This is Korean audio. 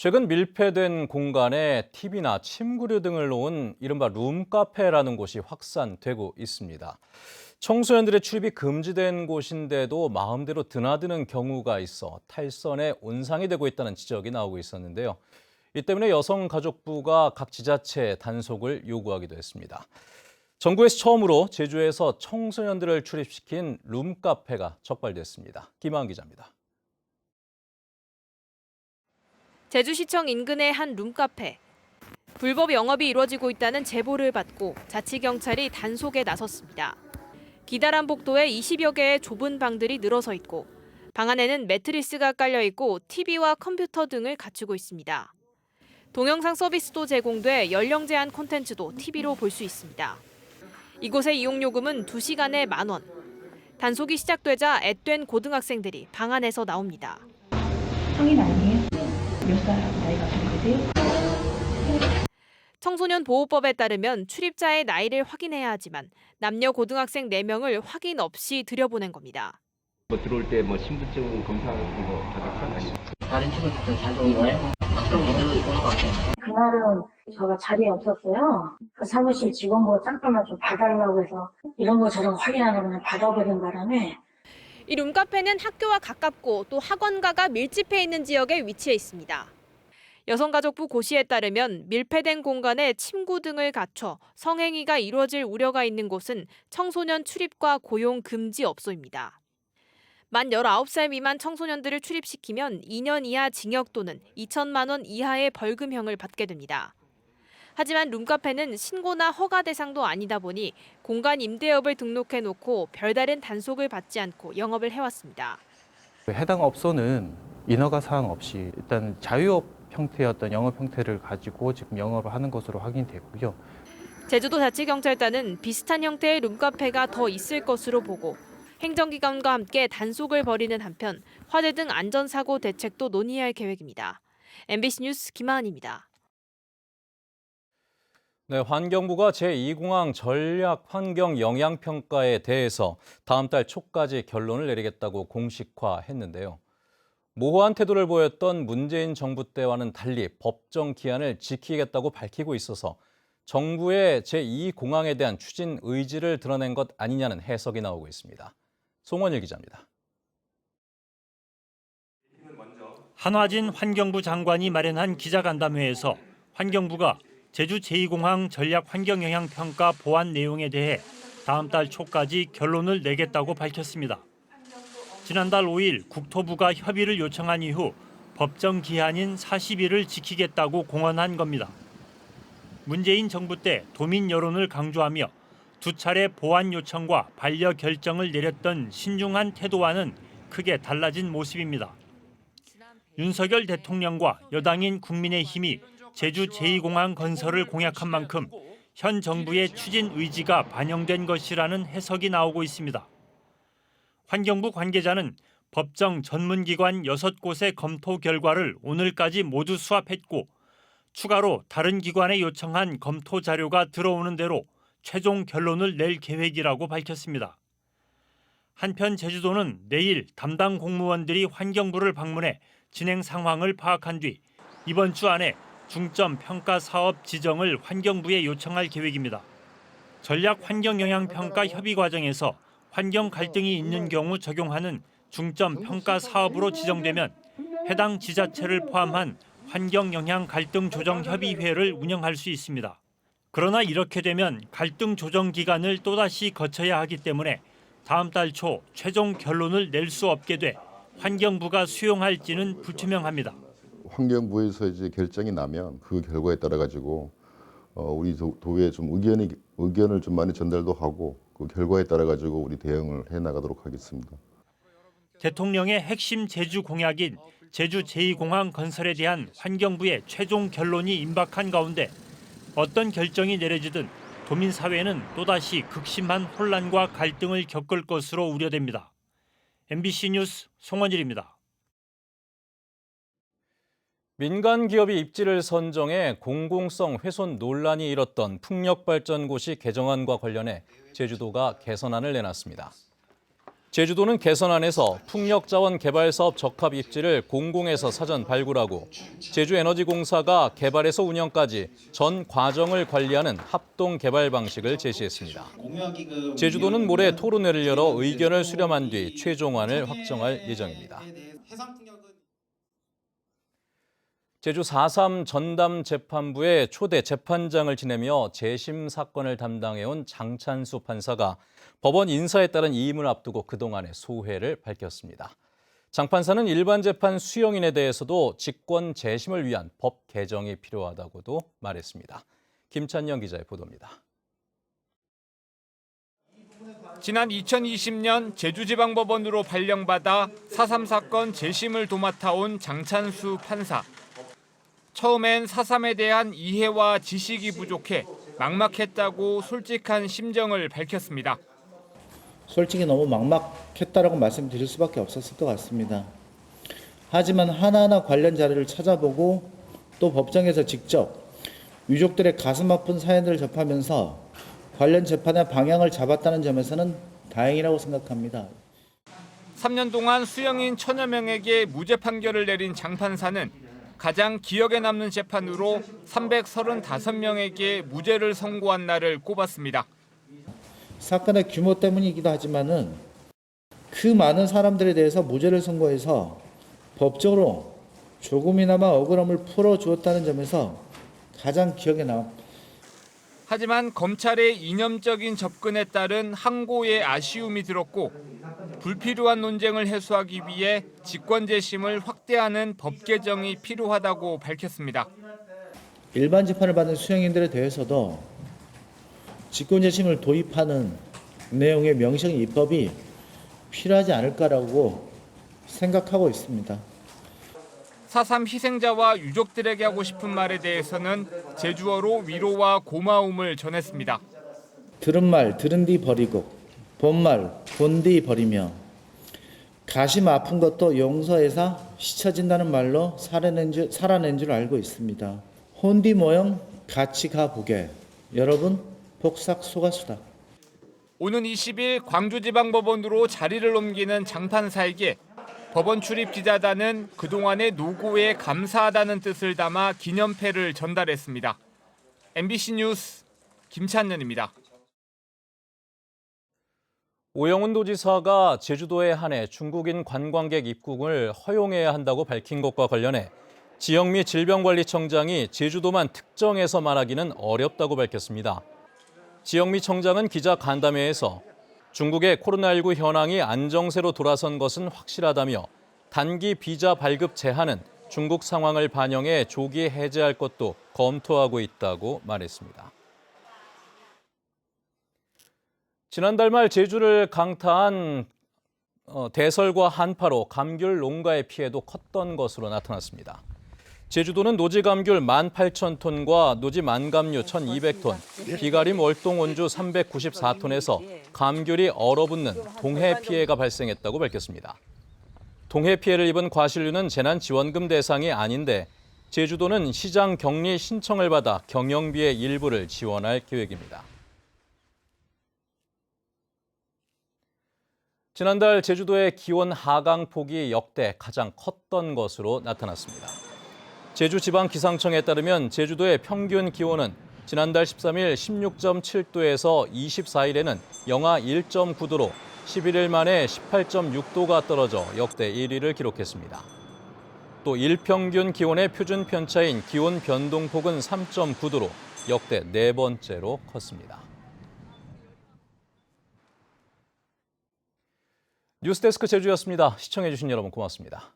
최근 밀폐된 공간에 TV나 침구류 등을 놓은 이른바 룸카페라는 곳이 확산되고 있습니다. 청소년들의 출입이 금지된 곳인데도 마음대로 드나드는 경우가 있어 탈선에 온상이 되고 있다는 지적이 나오고 있었는데요. 이 때문에 여성가족부가 각 지자체에 단속을 요구하기도 했습니다. 전국에서 처음으로 제주에서 청소년들을 출입시킨 룸카페가 적발됐습니다. 김하은 기자입니다. 제주시청 인근의 한 룸카페. 불법 영업이 이루어지고 있다는 제보를 받고 자치경찰이 단속에 나섰습니다. 기다란 복도에 20여 개의 좁은 방들이 늘어서 있고 방 안에는 매트리스가 깔려 있고 TV와 컴퓨터 등을 갖추고 있습니다. 동영상 서비스도 제공돼 연령 제한 콘텐츠도 TV로 볼 수 있습니다. 이곳의 이용 요금은 2시간에 10,000원. 단속이 시작되자 앳된 고등학생들이 방 안에서 나옵니다. 성인 아니에요? 몇 살 나이가 어떻게 되세요? 청소년 보호법에 따르면 출입자의 나이를 확인해야 하지만 남녀 고등학생 4명을 확인 없이 들여보낸 겁니다. 들어올 때 신분증 검사 같은 거 받았어요? 다른 친구들도 잘 들어온 거예요? 좀 오는 것 같아요. 그날은 제가 자리에 없었어요. 그 사무실 직원보고 잠깐만 좀 봐달라고 해서 이런 거 저런 거 확인하는 거는 받아버린 바람에 이 룸카페는 학교와 가깝고 또 학원가가 밀집해 있는 지역에 위치해 있습니다. 여성가족부 고시에 따르면 밀폐된 공간에 침구 등을 갖춰 성행위가 이루어질 우려가 있는 곳은 청소년 출입과 고용 금지 업소입니다. 만 19살 미만 청소년들을 출입시키면 2년 이하 징역 또는 2천만 원 이하의 벌금형을 받게 됩니다. 하지만 룸카페는 신고나 허가 대상도 아니다 보니 공간 임대업을 등록해놓고 별다른 단속을 받지 않고 영업을 해왔습니다. 해당 업소는 인허가 사항 없이 일단 자유업 형태의 어떤 영업 형태를 가지고 지금 영업을 하는 것으로 확인되고요. 제주도자치경찰단은 비슷한 형태의 룸카페가 더 있을 것으로 보고 행정기관과 함께 단속을 벌이는 한편 화재 등 안전사고 대책도 논의할 계획입니다. MBC 뉴스 김하은입니다. 네, 환경부가 제2공항 전략 환경 영향평가에 대해서 다음 달 초까지 결론을 내리겠다고 공식화했는데요. 모호한 태도를 보였던 문재인 정부 때와는 달리 법정 기한을 지키겠다고 밝히고 있어서 정부의 제2공항에 대한 추진 의지를 드러낸 것 아니냐는 해석이 나오고 있습니다. 송원일 기자입니다. 한화진 환경부 장관이 마련한 기자간담회에서 환경부가 제주 제2공항 전략 환경영향평가 보완 내용에 대해 다음 달 초까지 결론을 내겠다고 밝혔습니다. 지난달 5일 국토부가 협의를 요청한 이후 법정 기한인 40일을 지키겠다고 공언한 겁니다. 문재인 정부 때 도민 여론을 강조하며 두 차례 보완 요청과 반려 결정을 내렸던 신중한 태도와는 크게 달라진 모습입니다. 윤석열 대통령과 여당인 국민의힘이 제주 제2공항 건설을 공약한 만큼 현 정부의 추진 의지가 반영된 것이라는 해석이 나오고 있습니다. 환경부 관계자는 법정 전문기관 6곳의 검토 결과를 오늘까지 모두 수합했고 추가로 다른 기관에 요청한 검토 자료가 들어오는 대로 최종 결론을 낼 계획이라고 밝혔습니다. 한편 제주도는 내일 담당 공무원들이 환경부를 방문해 진행 상황을 파악한 뒤 이번 주 안에 중점 평가 사업 지정을 환경부에 요청할 계획입니다. 전략 환경영향평가 협의 과정에서 환경 갈등이 있는 경우 적용하는 중점 평가 사업으로 지정되면 해당 지자체를 포함한 환경영향 갈등 조정 협의회를 운영할 수 있습니다. 그러나 이렇게 되면 갈등 조정 기간을 또다시 거쳐야 하기 때문에 다음 달 초 최종 결론을 낼 수 없게 돼 환경부가 수용할지는 불투명합니다. 환경부에서 이제 결정이 나면 그 결과에 따라 가지고 우리 도에 좀 의견을 좀 많이 전달도 하고 그 결과에 따라 가지고 우리 대응을 해 나가도록 하겠습니다. 대통령의 핵심 제주 공약인 제주 제2공항 건설에 대한 환경부의 최종 결론이 임박한 가운데 어떤 결정이 내려지든 도민 사회는 또다시 극심한 혼란과 갈등을 겪을 것으로 우려됩니다. MBC 뉴스 송원일입니다. 민간 기업이 입지를 선정해 공공성 훼손 논란이 일었던 풍력발전고시 개정안과 관련해 제주도가 개선안을 내놨습니다. 제주도는 개선안에서 풍력자원 개발 사업 적합 입지를 공공에서 사전 발굴하고 제주에너지공사가 개발에서 운영까지 전 과정을 관리하는 합동 개발 방식을 제시했습니다. 제주도는 모레 토론회를 열어 의견을 수렴한 뒤 최종안을 확정할 예정입니다. 제주 4.3 전담재판부의 초대 재판장을 지내며 재심 사건을 담당해온 장찬수 판사가 법원 인사에 따른 이임을 앞두고 그동안의 소회를 밝혔습니다. 장 판사는 일반 재판 수용인에 대해서도 직권 재심을 위한 법 개정이 필요하다고도 말했습니다. 김찬영 기자의 보도입니다. 지난 2020년 제주지방법원으로 발령받아 4.3 사건 재심을 도맡아온 장찬수 판사. 처음엔 4.3에 대한 이해와 지식이 부족해 막막했다고 솔직한 심정을 밝혔습니다. 솔직히 너무 막막했다라고 말씀드릴 수밖에 없었을 것 같습니다. 하지만 하나하나 관련 자료를 찾아보고 또 법정에서 직접 유족들의 가슴 아픈 사연들을 접하면서 관련 재판의 방향을 잡았다는 점에서는 다행이라고 생각합니다. 3년 동안 수용인 1000여 명에게 무죄 판결을 내린 장 판사는 가장 기억에 남는 재판으로 335명에게 무죄를 선고한 날을 꼽았습니다. 사건의 규모 때문이기도 하지만은 그 많은 사람들에 대해서 무죄를 선고해서 법적으로 조금이나마 억울함을 풀어주었다는 점에서 가장 기억에 남습니다. 하지만 검찰의 이념적인 접근에 따른 항고의 아쉬움이 들었고 불필요한 논쟁을 해소하기 위해 직권재심을 확대하는 법 개정이 필요하다고 밝혔습니다. 일반 재판을 받는 수용인들에 대해서도 직권재심을 도입하는 내용의 명시적인 입법이 필요하지 않을까라고 생각하고 있습니다. 4.3 희생자와 유족들에게 하고 싶은 말에 대해서는 제주어로 위로와 고마움을 전했습니다. 들은 말 들은 뒤 버리고 본 말 본 뒤 버리며 가심 아픈 것도 용서해서 씻어진다는 말로 살아낸 줄 알고 있습니다. 혼디 모형 같이 가보게. 여러분 복삭 소가수다. 오는 20일 광주지방법원으로 자리를 옮기는 장 판사에게 법원 출입 기자단은 그동안의 노고에 감사하다는 뜻을 담아 기념패를 전달했습니다. MBC 뉴스 김찬년입니다. 오영훈 도지사가 제주도에 한해 중국인 관광객 입국을 허용해야 한다고 밝힌 것과 관련해 지영미 질병관리청장이 제주도만 특정해서 말하기는 어렵다고 밝혔습니다. 지영미 청장은 기자 간담회에서 중국의 코로나19 현황이 안정세로 돌아선 것은 확실하다며 단기 비자 발급 제한은 중국 상황을 반영해 조기 해제할 것도 검토하고 있다고 말했습니다. 지난달 말 제주를 강타한 대설과 한파로 감귤 농가의 피해도 컸던 것으로 나타났습니다. 제주도는 노지 감귤 18,000톤과 노지 만감류 1,200톤, 비가림 월동 원주 394톤에서 감귤이 얼어붙는 동해 피해가 발생했다고 밝혔습니다. 동해 피해를 입은 과실류는 재난지원금 대상이 아닌데 제주도는 시장 격리 신청을 받아 경영비의 일부를 지원할 계획입니다. 지난달 제주도의 기온 하강폭이 역대 가장 컸던 것으로 나타났습니다. 제주지방기상청에 따르면 제주도의 평균 기온은 지난달 13일 16.7도에서 24일에는 영하 1.9도로 11일 만에 18.6도가 떨어져 역대 1위를 기록했습니다. 또 일평균 기온의 표준 편차인 기온 변동폭은 3.9도로 역대 4번째로 컸습니다. 뉴스데스크 제주였습니다. 시청해주신 여러분 고맙습니다.